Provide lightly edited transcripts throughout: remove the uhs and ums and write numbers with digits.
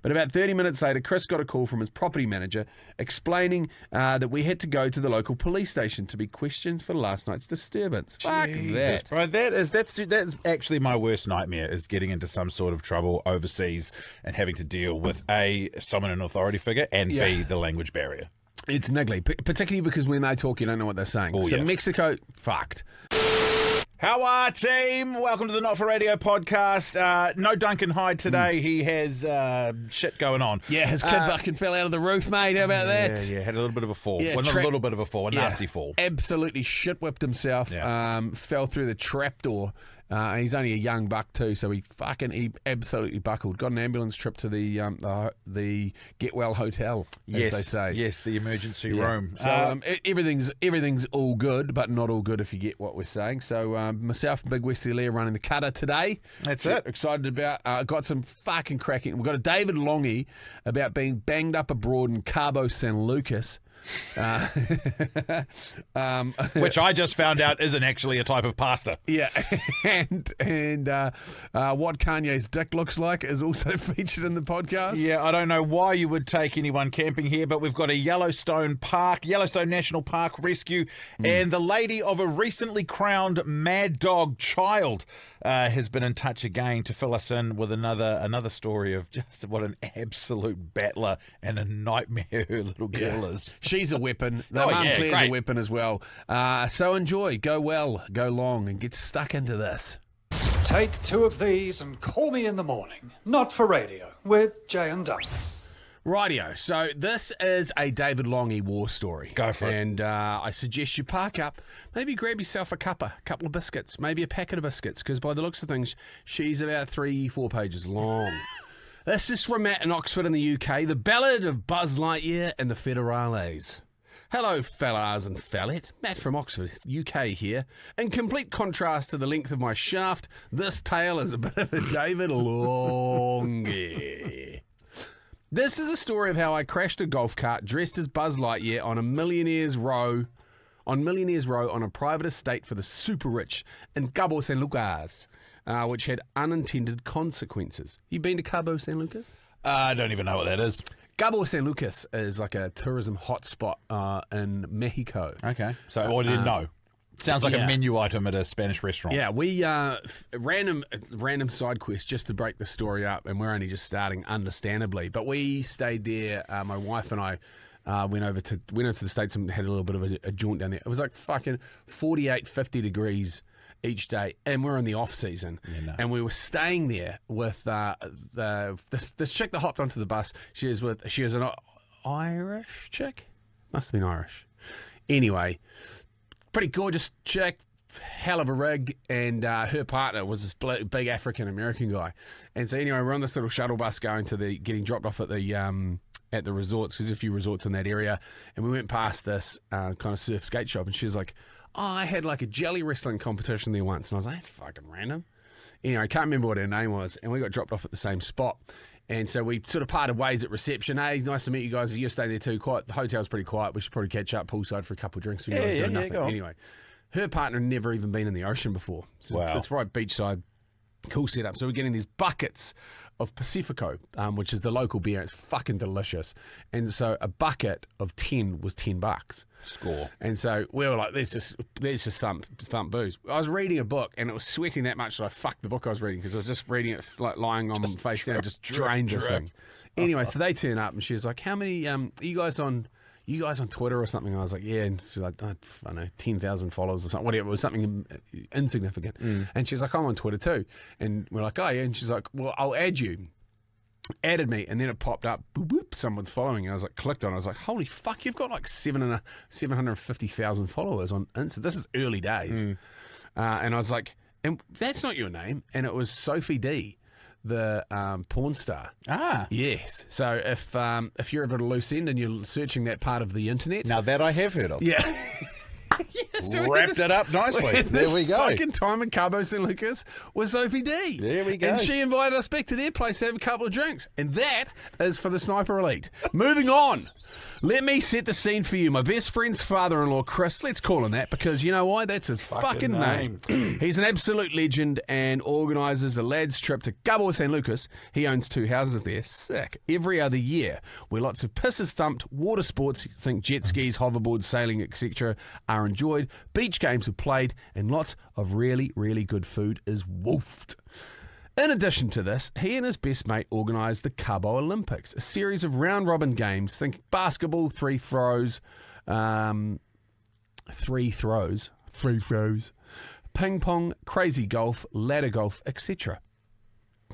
But about 30 minutes later, Chris got a call from his property manager explaining that we had to go to the local police station to be questioned for last night's disturbance. Fuck that. Bro, that's actually my worst nightmare, is getting into some sort of trouble overseas and having to deal with A, someone in an authority figure, and B, the language barrier. It's niggly, particularly because when they talk, you don't know what they're saying. Mexico, fucked. How are, team? Welcome to the Not For Radio podcast. No Duncan Hyde today. He has shit going on. Yeah, his kid fucking fell out of the roof, mate. How about that? Yeah, had a little bit of a fall. Yeah, well, not a little bit of a fall, a nasty fall. Absolutely shit-whipped himself. Yeah. Fell through the trapdoor. He's only a young buck too, so he absolutely buckled. Got an ambulance trip to the Get Well Hotel, as they say. Yes, the emergency room. So everything's all good, but not all good if you get what we're saying. So myself and Big Westy Lee are running the cutter today. That's it. Excited about. Got some fucking cracking. We've got a David Longy about being banged up abroad in Cabo San Lucas. Which I just found out isn't actually a type of pasta. Yeah, and what Kanye's dick looks like is also featured in the podcast. Yeah, I don't know why you would take anyone camping here, but we've got a Yellowstone National Park rescue, and the lady of a recently crowned Mad Dog child has been in touch again to fill us in with another story of just what an absolute battler and a nightmare her little girl is. She's a weapon. The mum Claire's a weapon as well. So enjoy, go well, go long, and get stuck into this. Take two of these and call me in the morning. Not For Radio with Jay and Dunc. Rightio. So this is a David Longy war story. Go for it. And I suggest you park up, maybe grab yourself a couple of biscuits, maybe a packet of biscuits, because by the looks of things, she's about 3-4 pages long. This is from Matt in Oxford in the UK, the Ballad of Buzz Lightyear and the Federales. Hello, fellas and fellet. Matt from Oxford, UK here. In complete contrast to the length of my shaft, this tale is a bit of a David Longy. This is a story of how I crashed a golf cart dressed as Buzz Lightyear on Millionaire's Row on a private estate for the super rich in Cabo San Lucas, which had unintended consequences. You been to Cabo San Lucas? I don't even know what that is. Cabo San Lucas is like a tourism hotspot in Mexico. Okay. So I didn't know. Sounds like a menu item at a Spanish restaurant. Yeah, we random side quest just to break the story up, and we're only just starting, understandably. But we stayed there. My wife and I went over to the States and had a little bit of a jaunt down there. It was like fucking 48, 50 degrees each day, and we're in the off season, and we were staying there with this chick that hopped onto the bus. She was an Irish chick, must have been Irish. Anyway, pretty gorgeous chick, hell of a rig, and her partner was this big African American guy. And so anyway, we're on this little shuttle bus going to getting dropped off at the resorts, because there's a few resorts in that area, and we went past this kind of surf skate shop, and she was like, "Oh, I had like a jelly wrestling competition there once." And I was like, "That's fucking random." Anyway, I can't remember what her name was, and we got dropped off at the same spot. And so we sort of parted ways at reception. Hey, nice to meet you guys. You're staying there too. Quiet. The hotel's pretty quiet. We should probably catch up poolside for a couple of drinks. You guys doing nothing. Anyway, her partner had never even been in the ocean before. Wow. It's right beachside. Cool setup. So we're getting these buckets of Pacifico, which is the local beer. It's fucking delicious. And so a bucket of 10 was $10. Score. And so we were like, let's just thump booze. I was reading a book, and it was sweating that much that I fucked the book I was reading, because I was just reading it like lying on my face down, just drained this thing. Anyway, so they turn up, and she's like, "How many are you guys on Twitter or something?" And I was like, "Yeah." And she's like, "I don't know, 10,000 followers or something, whatever." It was something insignificant. And she's like, "I'm on Twitter too." And we're like, "Oh yeah." And she's like, "Well, I'll add you." Added me, and then it popped up, boop, boop, someone's following, and I was like, clicked on it. I was like, holy fuck, you've got like 750,000 followers on Insta. This is early days. And I was like, and that's not your name. And it was Sophie D, the porn star. Ah. Yes. So if you're ever at a loose end and you're searching that part of the internet. Now that I have heard of. Yeah. Yeah, so wrapped it up nicely. There we go. Fucking time in Cabo San Lucas was Sophie D. There we go. And she invited us back to their place to have a couple of drinks. And that is for the Sniper Elite. Moving on. Let me set the scene for you. My best friend's father-in-law, Chris, let's call him that because you know why? That's his fucking name. He's an absolute legend and organises a lads' trip to Cabo San Lucas. He owns 2 houses there. Sick. Every other year, where lots of pisses thumped, water sports, think jet skis, hoverboards, sailing, etc., are enjoyed, beach games are played, and lots of really, really good food is woofed. In addition to this, he and his best mate organised the Cabo Olympics, a series of round-robin games. Think basketball, free throws, ping pong, crazy golf, ladder golf, etc.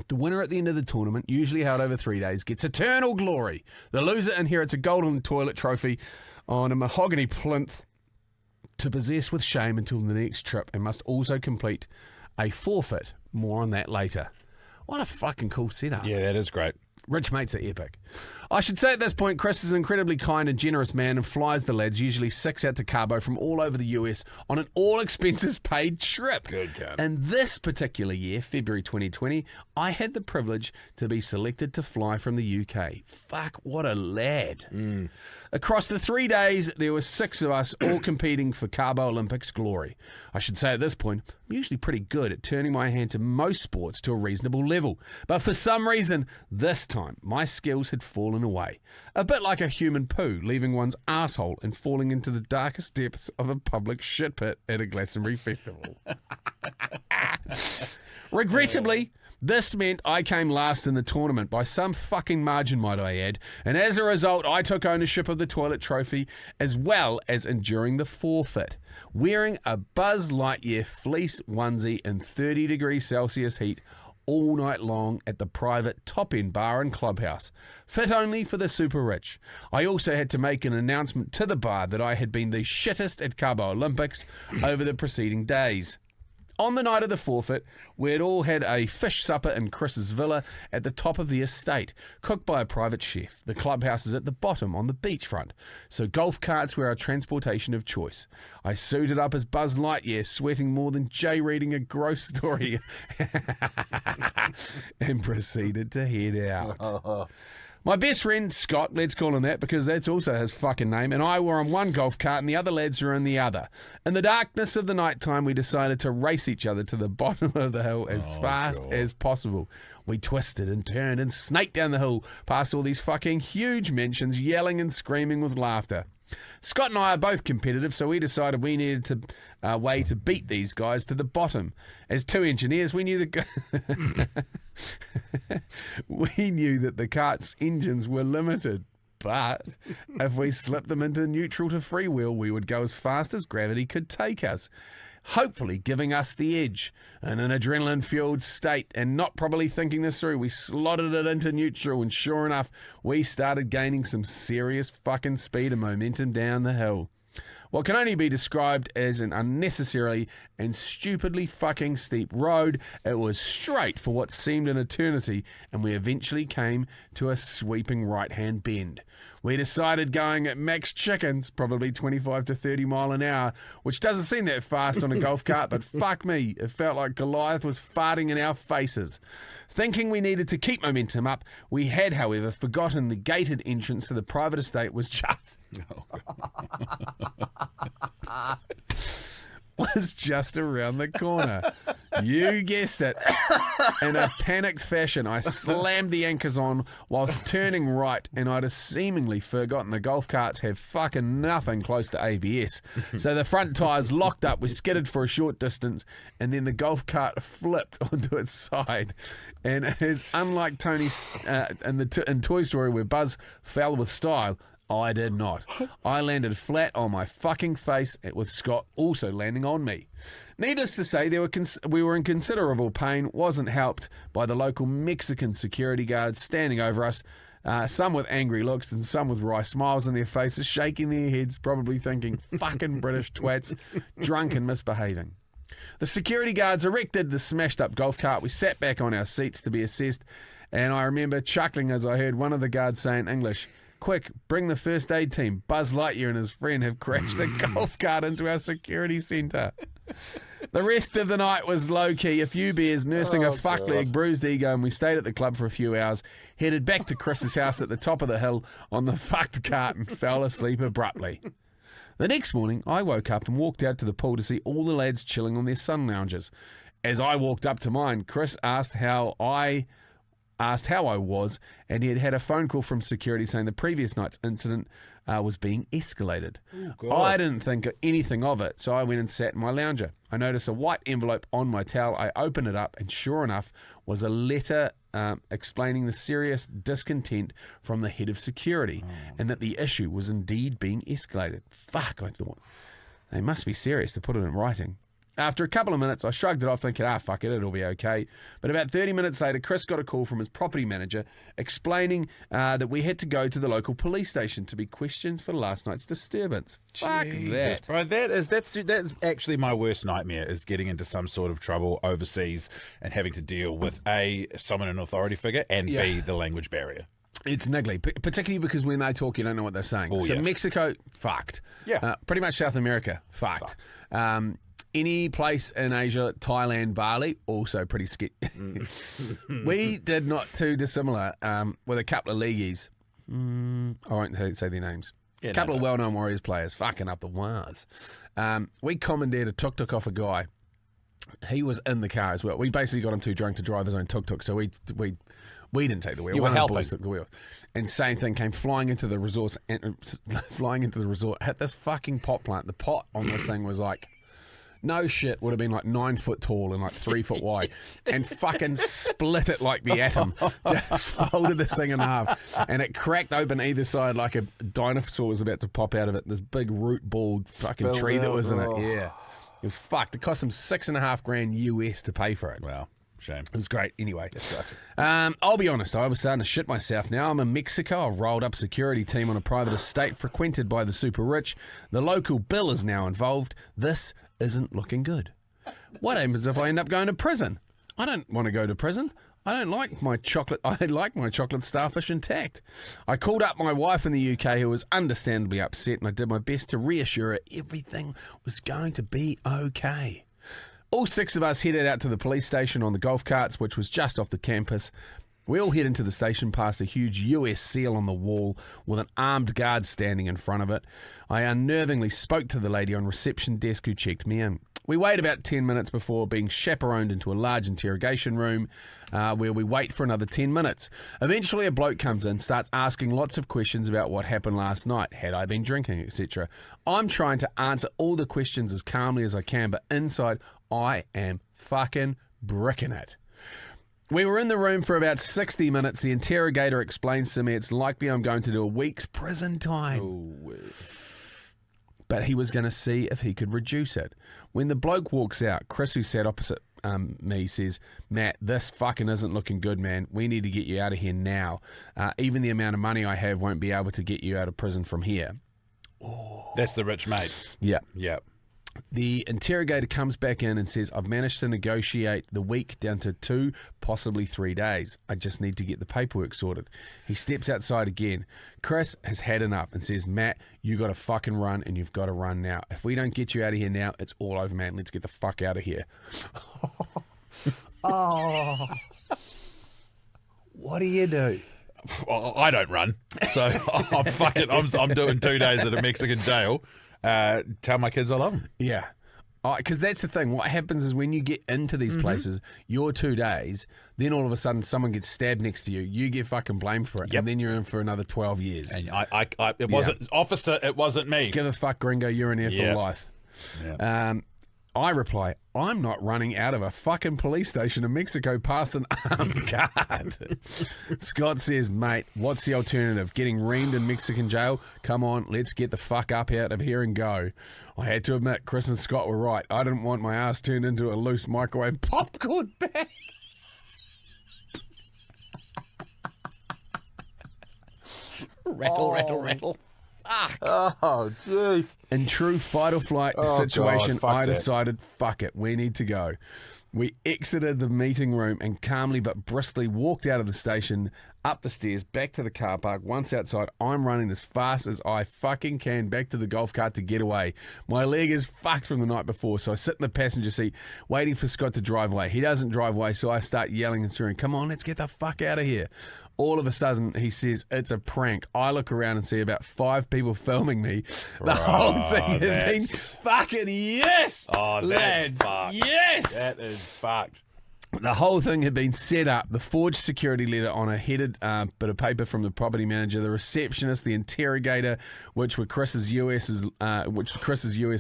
The winner at the end of the tournament, usually held over 3 days, gets eternal glory. The loser inherits a golden toilet trophy on a mahogany plinth to possess with shame until the next trip, and must also complete a forfeit. More on that later. What a fucking cool setup. Yeah, that is great. Rich mates are epic. I should say at this point, Chris is an incredibly kind and generous man and flies the lads, usually 6 out to Cabo from all over the US on an all-expenses-paid trip. Good cunt. And this particular year, February 2020, I had the privilege to be selected to fly from the UK. Fuck, what a lad. Across the 3 days, there were 6 of us all competing for Cabo Olympics glory. I should say at this point, I'm usually pretty good at turning my hand to most sports to a reasonable level. But for some reason, this time, my skills had fallen away. A bit like a human poo, leaving one's asshole and falling into the darkest depths of a public shit pit at a Glastonbury festival. Regrettably, this meant I came last in the tournament by some fucking margin, might I add, and as a result, I took ownership of the toilet trophy as well as enduring the forfeit. Wearing a Buzz Lightyear fleece onesie in 30 degrees Celsius heat all night long at the private top-end bar and clubhouse, fit only for the super rich. I also had to make an announcement to the bar that I had been the shittest at Cabo Olympics over the preceding days. On the night of the forfeit, we had all had a fish supper in Chris's villa at the top of the estate, cooked by a private chef. The clubhouse is at the bottom on the beachfront, so golf carts were our transportation of choice. I suited up as Buzz Lightyear, sweating more than Jay reading a gross story, and proceeded to head out. My best friend, Scott, let's call him that because that's also his fucking name, and I were on one golf cart and the other lads were in the other. In the darkness of the night time, we decided to race each other to the bottom of the hill as fast as possible. We twisted and turned and snaked down the hill past all these fucking huge mansions, yelling and screaming with laughter. Scott and I are both competitive, so we decided we needed a way to beat these guys to the bottom. As 2 engineers, we knew that the cart's engines were limited, but if we slipped them into neutral to freewheel, we would go as fast as gravity could take us, hopefully giving us the edge. In an adrenaline-fueled state and not probably thinking this through, we slotted it into neutral, and sure enough, we started gaining some serious fucking speed and momentum down the hill. What can only be described as an unnecessarily and stupidly fucking steep road, it was straight for what seemed an eternity, and we eventually came to a sweeping right-hand bend. We decided going at max chickens, probably 25 to 30 mile an hour, which doesn't seem that fast on a golf cart, but fuck me, it felt like Goliath was farting in our faces. Thinking we needed to keep momentum up, we had, however, forgotten the gated entrance to the private estate was just around the corner. You guessed it. In a panicked fashion, I slammed the anchors on whilst turning right, and I'd have seemingly forgotten the golf carts have fucking nothing close to ABS. So the front tyres locked up, we skidded for a short distance, and then the golf cart flipped onto its side. And as unlike Tony in Toy Story where Buzz fell with style, I did not. I landed flat on my fucking face, with Scott also landing on me. Needless to say, we were in considerable pain, wasn't helped by the local Mexican security guards standing over us, some with angry looks and some with wry smiles on their faces, shaking their heads, probably thinking, fucking British twats, drunk and misbehaving. The security guards erected the smashed up golf cart. We sat back on our seats to be assessed, and I remember chuckling as I heard one of the guards say in English, "Quick, bring the first aid team. Buzz Lightyear and his friend have crashed the golf cart into our security centre." The rest of the night was low-key, a few beers, nursing a fuck leg, bruised ego, and we stayed at the club for a few hours, headed back to Chris's house at the top of the hill on the fucked cart and fell asleep abruptly. The next morning, I woke up and walked out to the pool to see all the lads chilling on their sun lounges. As I walked up to mine, Chris asked how I was, and he had had a phone call from security saying the previous night's incident was being escalated. I didn't think anything of it, so I went and sat in my lounger. I noticed a white envelope on my towel. I opened it up, and sure enough, was a letter explaining the serious discontent from the head of security, and that the issue was indeed being escalated. Fuck, I thought. They must be serious to put it in writing. After a couple of minutes, I shrugged it off, thinking, fuck it, it'll be okay. But about 30 minutes later, Chris got a call from his property manager explaining that we had to go to the local police station to be questioned for last night's disturbance. Fuck that. Bro, that's actually my worst nightmare, is getting into some sort of trouble overseas and having to deal with A, someone an authority figure, and B, the language barrier. It's niggly, particularly because when they talk, you don't know what they're saying. Mexico, fucked. Yeah. Pretty much South America, fucked. Any place in Asia, Thailand, Bali, also pretty sketchy. We did not too dissimilar with a couple of leagueies. I won't say their names. A couple of well-known Warriors players fucking up the wires. We commandeered a tuk-tuk off a guy. He was in the car as well. We basically got him too drunk to drive his own tuk-tuk, so we didn't take the wheel. You were One of the helping. boys took the wheel. And same thing, came flying into the resort, hit this fucking pot plant. The pot on this thing was like, no shit, would have been like 9 foot tall and like 3 foot wide, and fucking split it like the atom. Just folded this thing in half, and it cracked open either side like a dinosaur was about to pop out of it. This big root balled fucking Spilled tree that out. was in it. Yeah, it was fucked. It cost him $6,500 US to pay for it. Wow. Shame. It was great. Anyway, That sucks. I'll be honest, I was starting to shit myself now. I'm in Mexico. I've rolled up security team on a private estate frequented by the super rich. The local bill is now involved. This isn't looking good. What happens if I end up going to prison? I don't want to go to prison. I don't like my chocolate. I like my chocolate starfish intact. I called up my wife in the UK, who was understandably upset, and I did my best to reassure her everything was going to be okay. All 6 of us headed out to the police station on the golf carts, which was just off the campus. We all head into the station past a huge US seal on the wall with an armed guard standing in front of it. I unnervingly spoke to the lady on reception desk who checked me in. We wait about 10 minutes before being chaperoned into a large interrogation room where we wait for another 10 minutes. Eventually a bloke comes in, starts asking lots of questions about what happened last night, had I been drinking, etc. I'm trying to answer all the questions as calmly as I can, but inside I am fucking bricking it. We were in the room for about 60 minutes. The interrogator explains to me it's likely I'm going to do a week's prison time. But he was going to see if he could reduce it. When the bloke walks out, Chris, who sat opposite me, says, Matt, this fucking isn't looking good, man. We need to get you out of here now. Even the amount of money I have won't be able to get you out of prison from here. That's the rich mate. Yeah. Yeah. The interrogator comes back in and says, I've managed to negotiate the week down to 2, possibly 3 days. I just need to get the paperwork sorted. He steps outside again. Chris has had enough and says, Matt, you got to fucking run, and you've got to run now. If we don't get you out of here now, it's all over, man. Let's get the fuck out of here. Oh. What do you do? I don't run, so I'm doing 2 days at a Mexican jail. Tell my kids I love them. Yeah. Because that's the thing. What happens is when you get into these places, your 2 days, then all of a sudden someone gets stabbed next to you. You get fucking blamed for it. Yep. And then you're in for another 12 years. And it wasn't officer. It wasn't me. Give a fuck, gringo. You're in here for life. Yeah. I reply, I'm not running out of a fucking police station in Mexico past an armed guard. Scott says, mate, what's the alternative? Getting reamed in Mexican jail? Come on, let's get the fuck up out of here and go. I had to admit, Chris and Scott were right. I didn't want my ass turned into a loose microwave popcorn bag. Rattle. Oh, jeez. In true fight or flight situation, I decided, fuck it, we need to go. We exited the meeting room and calmly but briskly walked out of the station up the stairs, back to the car park. Once outside, I'm running as fast as I fucking can back to the golf cart to get away. My leg is fucked from the night before, so I sit in the passenger seat waiting for Scott to drive away. He doesn't drive away, so I start yelling and swearing, come on, let's get the fuck out of here. All of a sudden, he says, it's a prank. I look around and see about 5 people filming me. The whole thing has been fucking yes! Oh, that's lads. fucked. Yes! That is fucked. The whole thing had been set up, the forged security letter on a headed bit of paper from the property manager, the receptionist, the interrogator, which was Chris's US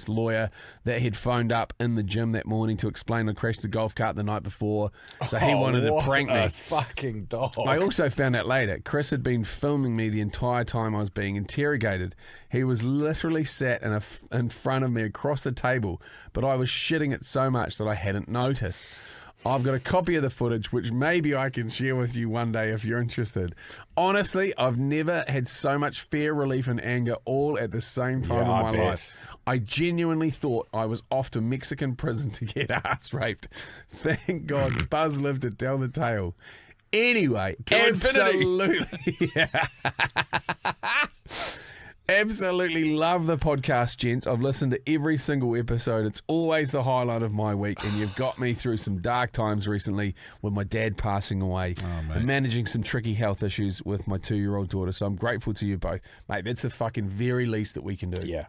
lawyer that had phoned up in the gym that morning to explain I crashed the golf cart the night before. So he wanted to prank me. Fucking dog. I also found out later, Chris had been filming me the entire time I was being interrogated. He was literally sat in front of me across the table, but I was shitting it so much that I hadn't noticed. I've got a copy of the footage, which maybe I can share with you one day if you're interested. Honestly, I've never had so much fear, relief, and anger all at the same time in my life. I genuinely thought I was off to Mexican prison to get ass raped. Thank God Buzz lived to tell the tale. Anyway, absolutely. Absolutely love the podcast, gents. I've listened to every single episode. It's always the highlight of my week, and you've got me through some dark times recently with my dad passing away and managing some tricky health issues with my 2-year-old daughter. So I'm grateful to you both. Mate, that's the fucking very least that we can do. Yeah.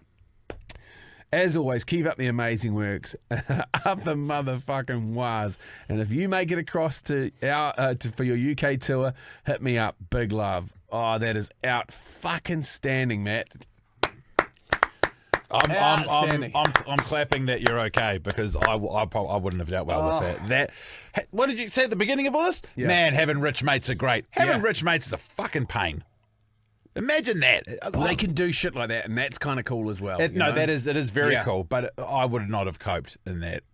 As always, keep up the amazing works. Up the motherfucking waz. And if you make it across to for your UK tour, hit me up. Big love. Oh, that is out fucking standing, Matt. I'm clapping that you're okay because I wouldn't have dealt well with that. What did you say at the beginning of all this? Yeah. Man, having rich mates are great. Having rich mates is a fucking pain. Imagine that. They can do shit like that, and that's kind of cool as well. It is very cool, but I would not have coped in that.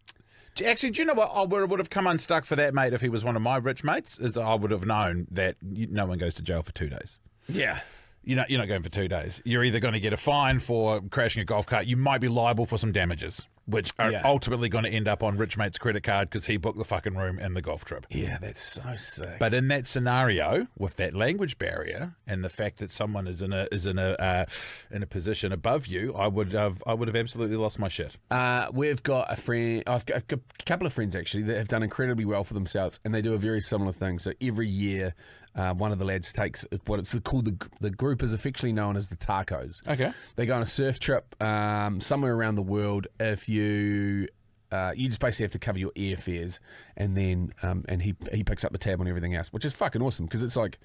Actually, do you know what? I would have come unstuck for that, mate, if he was one of my rich mates, is I would have known that no one goes to jail for 2 days. Yeah. You're not going for 2 days. You're either going to get a fine for crashing a golf cart. You might be liable for some damages, which are ultimately going to end up on rich mate's credit card because he booked the fucking room and the golf trip. Yeah, that's so sick. But in that scenario, with that language barrier and the fact that someone is in a position above you, I would have absolutely lost my shit. We've got a friend. I've got a couple of friends actually that have done incredibly well for themselves, and they do a very similar thing. So every year, one of the lads takes what it's called. The group is affectionately known as the Tacos. Okay. They go on a surf trip somewhere around the world. If you just basically have to cover your airfares, and then and he picks up the tab on everything else, which is fucking awesome because it's like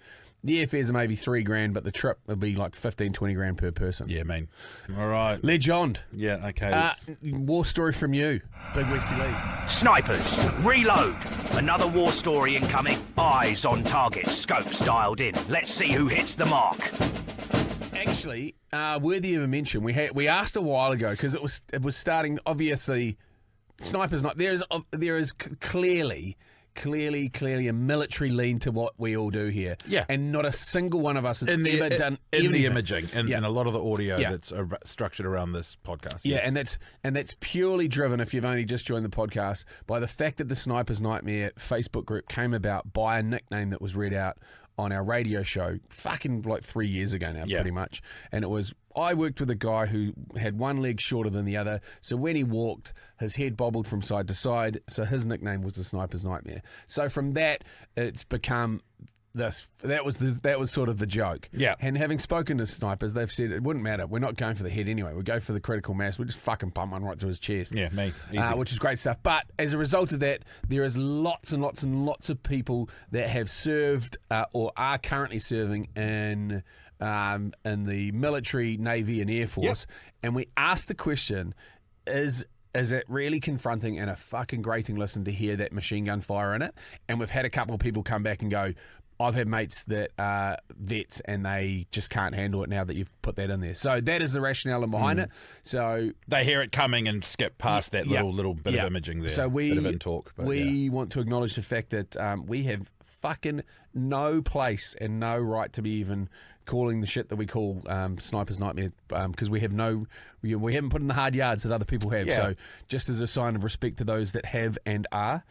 the airfares are maybe $3,000, but the trip will be like 15-20 grand per person. Yeah, man. All right. Legend. Yeah. Okay. War story from you, Big Westy Lee. Snipers, reload. Another war story incoming. Eyes on target, scopes dialed in. Let's see who hits the mark. Actually, worthy of a mention. We asked a while ago because it was starting. Obviously, snipers not there is clearly a military lean to what we all do here. Yeah. And not a single one of us has ever done in the anything. imaging and a lot of the audio that's structured around this podcast. Yeah, yes. and that's purely driven, if you've only just joined the podcast, by the fact that the Sniper's Nightmare Facebook group came about by a nickname that was read out on our radio show fucking like 3 years ago now, pretty much. And it was, I worked with a guy who had one leg shorter than the other, so when he walked, his head bobbled from side to side, so his nickname was the Sniper's Nightmare. So from that, it's become this. That was sort of the joke. Yeah. And having spoken to snipers, they've said it wouldn't matter. We're not going for the head anyway. We go for the critical mass. We just fucking pump one right through his chest. Yeah, me. Which is great stuff. But as a result of that, there is lots and lots and lots of people that have served or are currently serving in the military, Navy, and Air Force. Yep. And we asked the question: Is it really confronting and a fucking grating listen to hear that machine gun fire in it? And we've had a couple of people come back and go, I've had mates that are vets and they just can't handle it now that you've put that in there. So that is the rationale behind it. So they hear it coming and skip past that little bit of imaging there. So bit of in talk. We want to acknowledge the fact that we have fucking no place and no right to be even calling the shit that we call Sniper's Nightmare, because we haven't put in the hard yards that other people have. Yeah. So just as a sign of respect to those that have and are,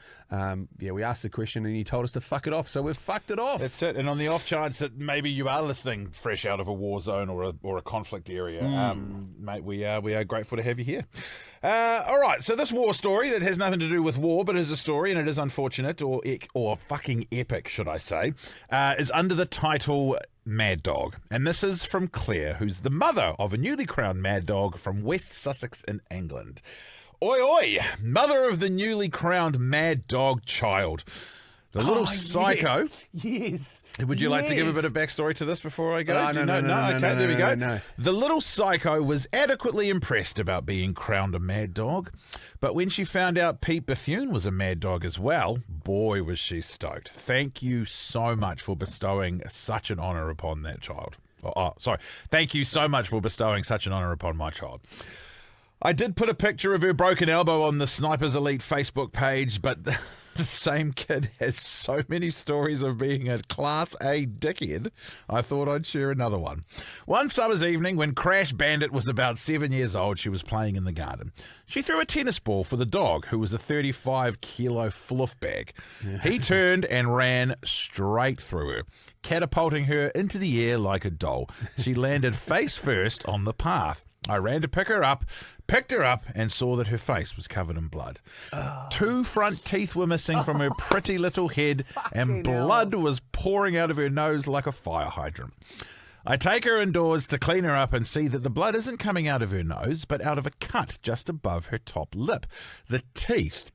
we asked the question and you told us to fuck it off, so we've fucked it off. That's it. And on the off chance that maybe you are listening fresh out of a war zone or a conflict area, mate, we are grateful to have you here. All right, so this war story that has nothing to do with war, but is a story, and it is unfortunate or fucking epic, should I say, is under the title Mad Dog. And this is from Claire, who's the mother of a newly crowned mad dog from West Sussex in England. Oi, oi, mother of the newly crowned mad dog child. The little psycho. Yes. Would you like to give a bit of backstory to this before I go? No. Okay, there we go. No. The little psycho was adequately impressed about being crowned a mad dog, but when she found out Pete Bethune was a mad dog as well, boy, was she stoked. Thank you so much for bestowing such an honour upon that child. Thank you so much for bestowing such an honour upon my child. I did put a picture of her broken elbow on the Snipers Elite Facebook page, but the same kid has so many stories of being a Class A dickhead, I thought I'd share another one. One summer's evening, when Crash Bandit was about 7 years old, she was playing in the garden. She threw a tennis ball for the dog, who was a 35-kilo fluff bag. He turned and ran straight through her, catapulting her into the air like a doll. She landed face first on the path. I ran to picked her up, and saw that her face was covered in blood. 2 front teeth were missing from her pretty little head, and blood was pouring out of her nose like a fire hydrant. I take her indoors to clean her up and see that the blood isn't coming out of her nose, but out of a cut just above her top lip. The teeth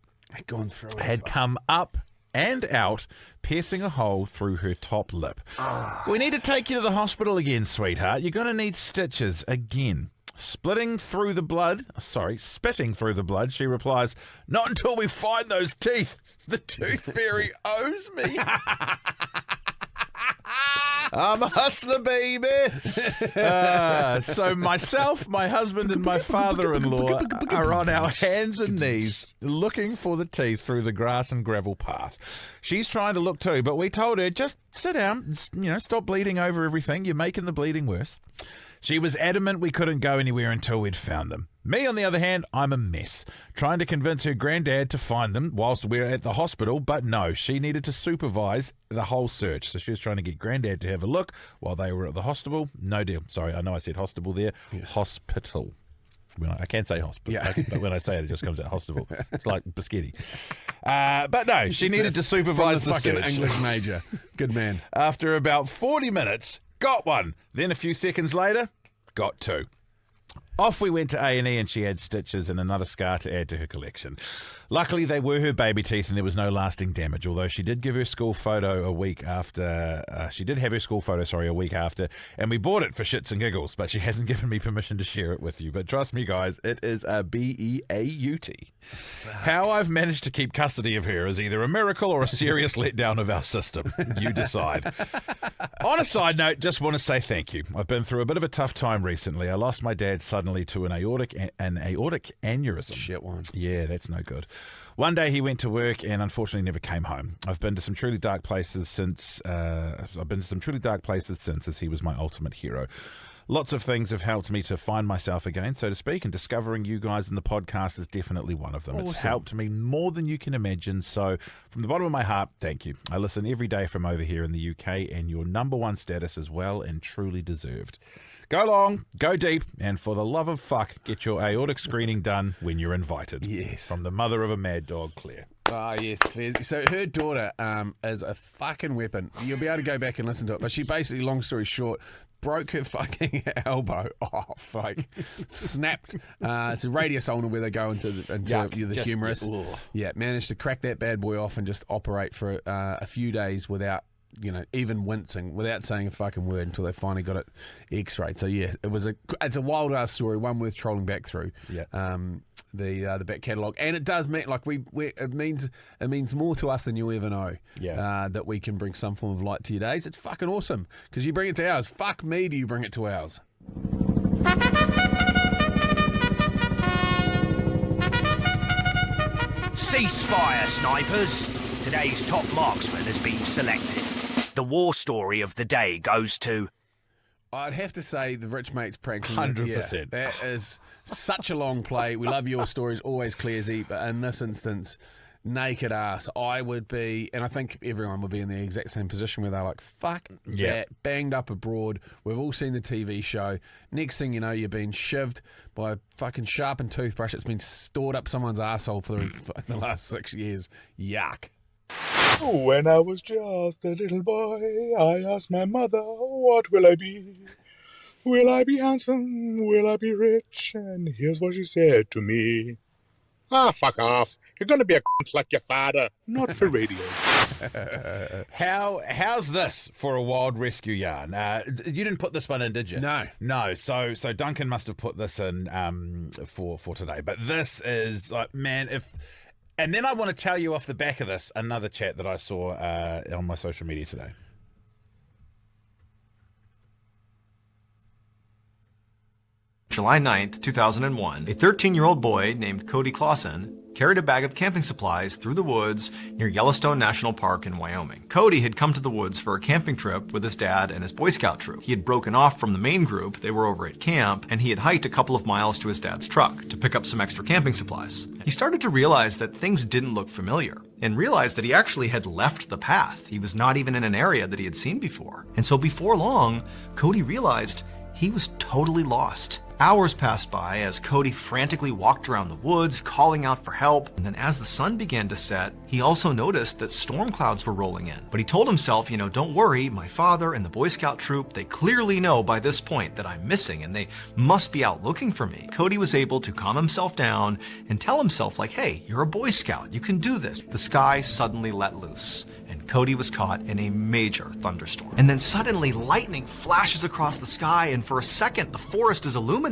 had come up and out, piercing a hole through her top lip. We need to take you to the hospital again, sweetheart. You're going to need stitches again. Spitting through the blood, she replies, "Not until we find those teeth. The tooth fairy owes me." I'm a hustler, baby. So myself, my husband, and my father-in-law are on our hands and knees looking for the teeth through the grass and gravel path. She's trying to look too, but we told her, just sit down, stop bleeding over everything. You're making the bleeding worse. She was adamant we couldn't go anywhere until we'd found them. Me, on the other hand, I'm a mess, trying to convince her granddad to find them whilst we're at the hospital, but no, she needed to supervise the whole search. So she was trying to get granddad to have a look while they were at the hospital. No deal. Sorry, I know I said hospital there. Yeah. Hospital. I can say hospital, but when I say it just comes out hospital. It's like biscotti. But no, she needed to supervise the fucking search. English major. Good man. After about 40 minutes, got one. Then a few seconds later, got 2. Off we went to A&E, and she had stitches and another scar to add to her collection. Luckily, they were her baby teeth and there was no lasting damage, although she did give her school photo a week after. A week after, and we bought it for shits and giggles, but she hasn't given me permission to share it with you. But trust me, guys, it is a BEAUT. How I've managed to keep custody of her is either a miracle or a serious letdown of our system. You decide. On a side note, just want to say thank you. I've been through a bit of a tough time recently. I lost my dad suddenly to an aortic aneurysm. Shit one. Yeah, that's no good. One day he went to work and unfortunately never came home. I've been to some truly dark places since, as he was my ultimate hero. Lots of things have helped me to find myself again, so to speak, and discovering you guys in the podcast is definitely one of them. Awesome. It's helped me more than you can imagine, so from the bottom of my heart, thank you. I listen every day from over here in the UK, and your #1 status is well and truly deserved. Go long, go deep, and for the love of fuck, get your aortic screening done when you're invited. Yes. From the mother of a mad dog, Claire. Ah, yes, Claire. So her daughter is a fucking weapon. You'll be able to go back and listen to it. But she basically, long story short, broke her fucking elbow off, like snapped. It's a radius ulnar where they go into the humerus. Yeah, managed to crack that bad boy off and just operate for a few days without, even wincing, without saying a fucking word until they finally got it x-rayed. So yeah, it's a wild ass story, one worth trolling back through. Yeah. The back catalogue, and it does mean it means more to us than you ever know. Yeah. That we can bring some form of light to your days. It's fucking awesome because you bring it to ours. Fuck me, do you bring it to ours? Ceasefire, snipers. Today's top marksman has been selected. The war story of the day goes to... I'd have to say the Rich Mates pranking. 100%. That is such a long play. We love your stories, always Clearsy, but in this instance, naked ass, I would be, and I think everyone would be in the exact same position where they're like, fuck that, banged up abroad. We've all seen the TV show. Next thing you know, you're being shivved by a fucking sharpened toothbrush that's been stored up someone's asshole for the last 6 years. Yuck. When I was just a little boy, I asked my mother, what will I be? Will I be handsome? Will I be rich? And here's what she said to me. Ah, fuck off. You're going to be a cunt like your father. Not for radio. How's this for a wild rescue yarn? You didn't put this one in, did you? No. So Duncan must have put this in for today. But this is like, man, if... And then I want to tell you off the back of this another chat that I saw on my social media today. July 9th, 2001, a 13-year-old boy named Cody Clausen carried a bag of camping supplies through the woods near Yellowstone National Park in Wyoming. Cody had come to the woods for a camping trip with his dad and his Boy Scout troop. He had broken off from the main group, they were over at camp, and he had hiked a couple of miles to his dad's truck to pick up some extra camping supplies. He started to realize that things didn't look familiar, and realized that he actually had left the path. He was not even in an area that he had seen before. And so before long, Cody realized he was totally lost. Hours passed by as Cody frantically walked around the woods, calling out for help. And then as the sun began to set, he also noticed that storm clouds were rolling in. But he told himself, don't worry, my father and the Boy Scout troop, they clearly know by this point that I'm missing and they must be out looking for me. Cody was able to calm himself down and tell himself like, hey, you're a Boy Scout, you can do this. The sky suddenly let loose, and Cody was caught in a major thunderstorm. And then suddenly lightning flashes across the sky, and for a second the forest is illuminated,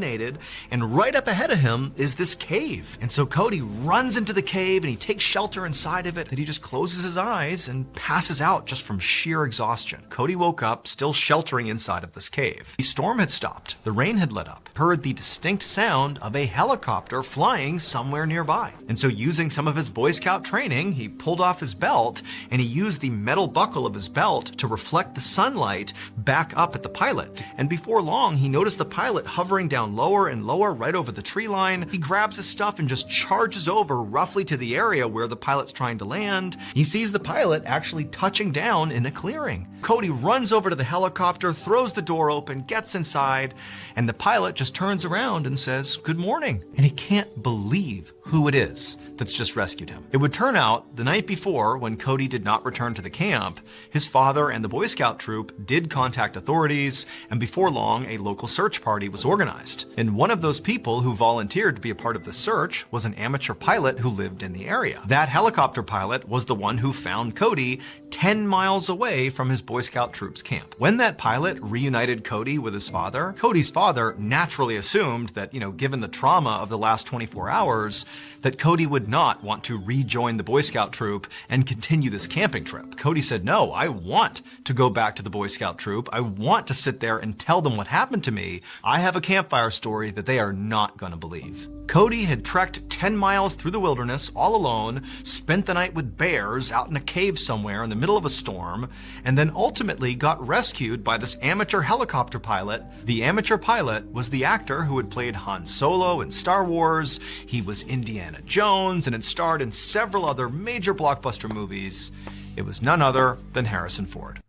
and right up ahead of him is this cave. And so Cody runs into the cave and he takes shelter inside of it. Then he just closes his eyes and passes out just from sheer exhaustion. Cody woke up still sheltering inside of this cave. The storm had stopped, the rain had let up, heard the distinct sound of a helicopter flying somewhere nearby. And so using some of his Boy Scout training, he pulled off his belt and he used the metal buckle of his belt to reflect the sunlight back up at the pilot. And before long, he noticed the pilot hovering down lower and lower right over the tree line. He grabs his stuff and just charges over roughly to the area where the pilot's trying to land. He sees the pilot actually touching down in a clearing. Cody runs over to the helicopter, throws the door open, gets inside, and the pilot just turns around and says, "Good morning." And he can't believe who it is that's just rescued him. It would turn out the night before, when Cody did not return to the camp, his father and the Boy Scout troop did contact authorities, and before long, a local search party was organized. And one of those people who volunteered to be a part of the search was an amateur pilot who lived in the area. That helicopter pilot was the one who found Cody 10 miles away from his Boy Scout troop's camp. When that pilot reunited Cody with his father, Cody's father naturally assumed that, given the trauma of the last 24 hours, that Cody would not want to rejoin the Boy Scout troop and continue this camping trip. Cody said, "No, I want to go back to the Boy Scout troop. I want to sit there and tell them what happened to me. I have a campfire story that they are not going to believe." Cody had trekked 10 miles through the wilderness all alone, spent the night with bears out in a cave somewhere in the middle of a storm, and then ultimately got rescued by this amateur helicopter pilot. The amateur pilot was the actor who had played Han Solo in Star Wars. He was Indiana Jones and had starred in several other major blockbuster movies. It was none other than Harrison Ford.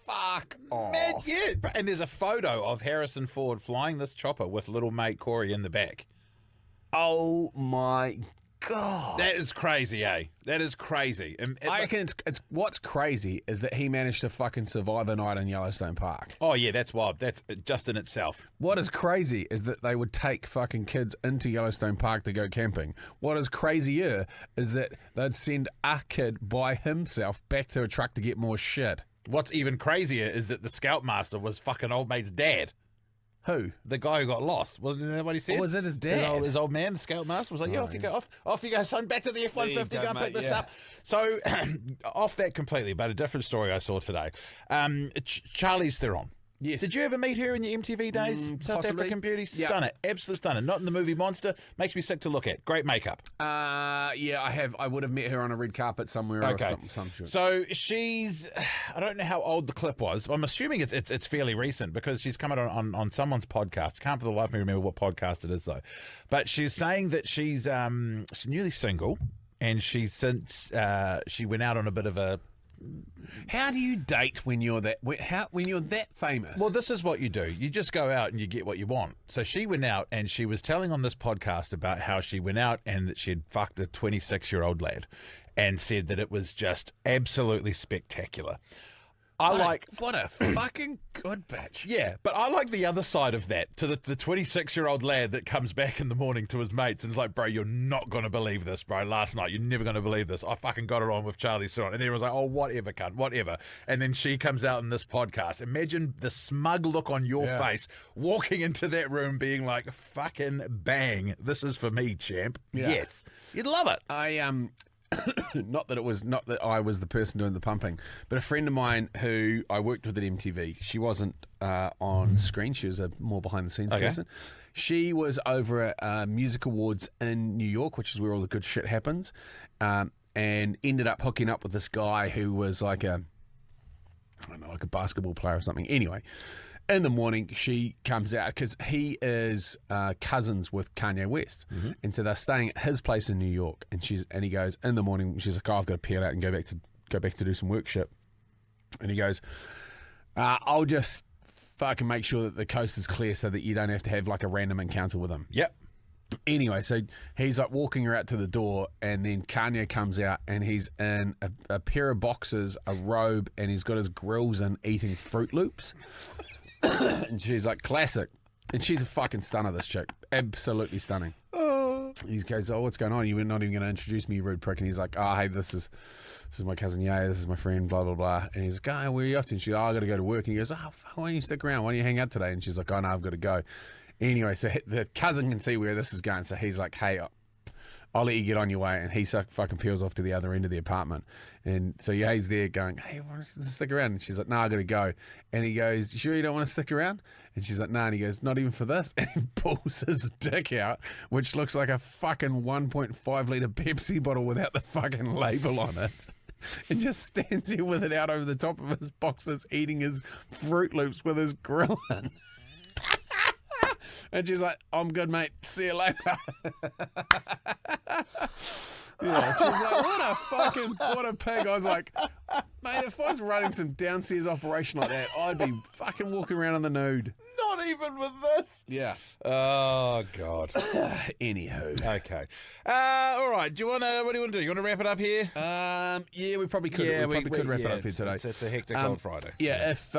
Fuck off. Man, yeah. And there's a photo of Harrison Ford flying this chopper with little mate Corey in the back. Oh my God. That is crazy, eh? That is crazy. I reckon it's what's crazy is that he managed to fucking survive a night in Yellowstone Park. Oh yeah, that's wild. That's just in itself. What is crazy is that they would take fucking kids into Yellowstone Park to go camping. What is crazier is that they'd send a kid by himself back to a truck to get more shit. What's even crazier is that the scoutmaster was fucking old mate's dad. Who? The guy who got lost. Wasn't that what he said? Or was it his dad? His old man, the scoutmaster, was like, yeah, off you go, off you go, son, back to the F-150, go and pick this up. So, off that completely, but a different story I saw today. Charlize Theron. Yes. Did you ever meet her in your MTV days? South possibly. African beauty? Yeah. Stunner. Absolute stunner. Not in the movie Monster. Makes me sick to look at. Great makeup. Yeah, I have. I would have met her on a red carpet somewhere or some shit. So she's, I don't know how old the clip was. I'm assuming it's fairly recent because she's come out on someone's podcast. Can't for the life of me remember what podcast it is though. But she's saying that she's newly single and she's since she went out on a bit of a. How do you date when you're that famous? Well, this is what you do. You just go out and you get what you want. So she went out and she was telling on this podcast about how she went out and that she had fucked a 26-year-old lad and said that it was just absolutely spectacular. What a fucking good bitch. Yeah, but I like the other side of that, to the 26-year-old lad that comes back in the morning to his mates and is like, bro, you're not going to believe this, bro. Last night, you're never going to believe this. I fucking got it on with Charlize Theron. And everyone's like, oh, whatever, cunt, whatever. And then she comes out in this podcast. Imagine the smug look on your face walking into that room being like, fucking bang, this is for me, champ. Yeah. Yes. You'd love it. Not that I was the person doing the pumping, but a friend of mine who I worked with at MTV, she wasn't on screen, she was a more behind the scenes person. She was over at Music Awards in New York, which is where all the good shit happens, and ended up hooking up with this guy who was like a basketball player or something. Anyway, in the morning, she comes out because he is cousins with Kanye West, and so they're staying at his place in New York. And he goes in the morning. She's like, "Oh, I've got to peel out and go back to do some work shit." And he goes, "I'll just fucking make sure that the coast is clear so that you don't have to have like a random encounter with him." Yep. Anyway, so he's like walking her out to the door, and then Kanye comes out, and he's in a pair of boxers, a robe, and he's got his grills in, eating Fruit Loops. And she's like, classic. And she's a fucking stunner, this chick. Absolutely stunning. He goes, "Oh, what's going on? You're not even going to introduce me, you rude prick." And he's like, "Oh, hey, this is my cousin Ye. This is my friend, blah, blah, blah." And he's like, "Oh, where are you off to?" And she's like, "Oh, I got to go to work." And he goes, "Oh, fuck, why don't you stick around? Why don't you hang out today?" And she's like, "Oh, no, I've got to go." Anyway, so the cousin can see where this is going. So he's like, "Hey, I'll let you get on your way." And he fucking peels off to the other end of the apartment. And so Ye's there going, "Hey, why don't you stick around?" And she's like, "No, I got to go." And he goes, "You sure you don't want to stick around?" And she's like, "No." And he goes, "Not even for this." And he pulls his dick out, which looks like a fucking 1.5 litre Pepsi bottle without the fucking label on it. And just stands here with it out over the top of his boxes, eating his Fruit Loops with his grill in. And she's like, "I'm good, mate. See you later." Yeah, she's like, what a pig. I was like, mate, if I was running some downstairs operation like that, I'd be fucking walking around in the nude. Not even with this. Yeah. Oh, God. Anywho. Okay. All right. What do you want to do? You want to wrap it up here? Yeah, we probably could. Yeah, we probably could wrap it up here today. It's a hectic old Friday. Yeah, if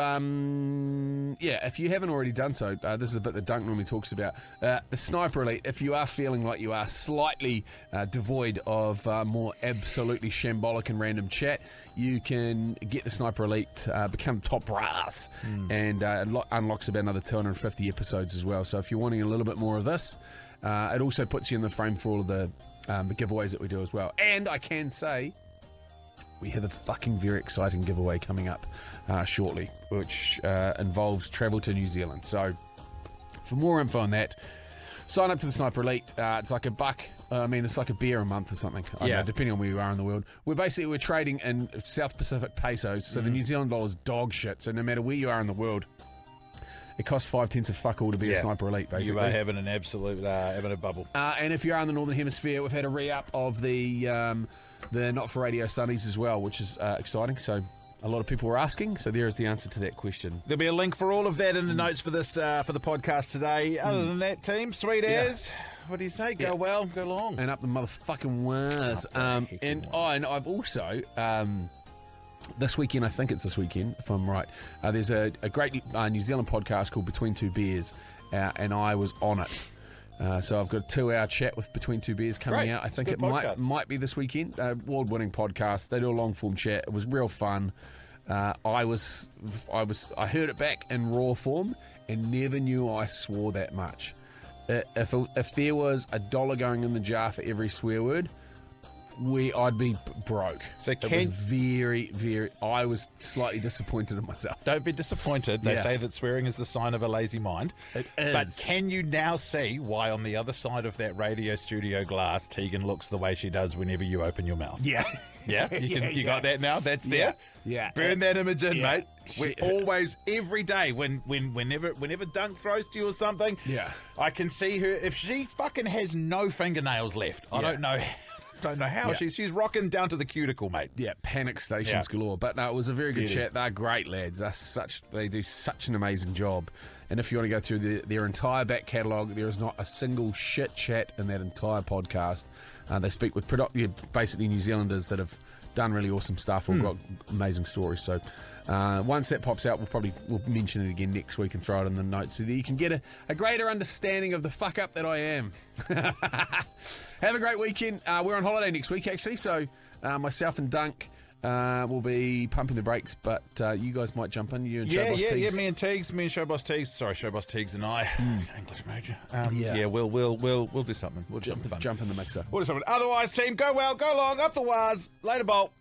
you haven't already done so, this is a bit that Dunc normally talks about. The Sniper Elite, if you are feeling like you are slightly devoid of more absolutely shambolic and random chat, you can get the Sniper Elite, become top brass, and unlocks about another 250 episodes as well. So if you're wanting a little bit more of this, it also puts you in the frame for all of the giveaways that we do as well. And I can say we have a fucking very exciting giveaway coming up shortly, which involves travel to New Zealand. So for more info on that, sign up to the Sniper Elite. It's like $1. It's like a beer a month or something. I don't know, depending on where you are in the world. We're trading in South Pacific pesos, so the New Zealand dollar's dog shit. So no matter where you are in the world, it costs 5 cents of fuck all to be a Sniper Elite, basically. You are having an absolute having a bubble. And if you are in the Northern Hemisphere, we've had a re-up of the Not For Radio Sundays as well, which is exciting. So a lot of people were asking, so there is the answer to that question. There'll be a link for all of that in the notes for this for the podcast today. Other than that, team, sweet as. What do you say? Go well, go long. And up the motherfucking wires. And I've also, this weekend, I think it's this weekend, if I'm right, there's a great New Zealand podcast called Between Two Beers, and I was on it. So I've got a 2-hour chat with Between Two Beers coming out. I think it might be this weekend. Award-winning podcast. They do a long-form chat. It was real fun. I heard it back in raw form and never knew I swore that much. If there was $1 going in the jar for every swear word, I'd be broke. So it was very. I was slightly disappointed in myself. Don't be disappointed. They Yeah. say that swearing is the sign of a lazy mind. It is. But can you now see why on the other side of that radio studio glass, Tegan looks the way she does whenever you open your mouth? Yeah. Yeah? You got that now? That's there? Yeah. Burn that image in, Yeah. mate. We're always, every day, whenever Dunk throws to you or something, Yeah. I can see her. If she fucking has no fingernails left, I don't know how. Yeah. She's rocking down to the cuticle, mate. Yeah, panic stations galore. But no, it was a very good chat. They're great lads. They do such an amazing job. And if you want to go through their entire back catalogue, there is not a single shit chat in that entire podcast. They speak with basically New Zealanders that have done really awesome stuff or got amazing stories. So once that pops out, we'll mention it again next week and throw it in the notes so that you can get a greater understanding of the fuck up that I am. Have a great weekend. We're on holiday next week, actually, so myself and Dunk will be pumping the brakes, but you guys might jump in. You and Showboss Teagues. me and Showboss Teagues. Sorry, Showboss Teagues and I. It's an English major. Yeah. We'll do something. We'll do something fun. Jump in the mixer. We'll do something. Otherwise, team, go well, go long, up the wires, later bolt.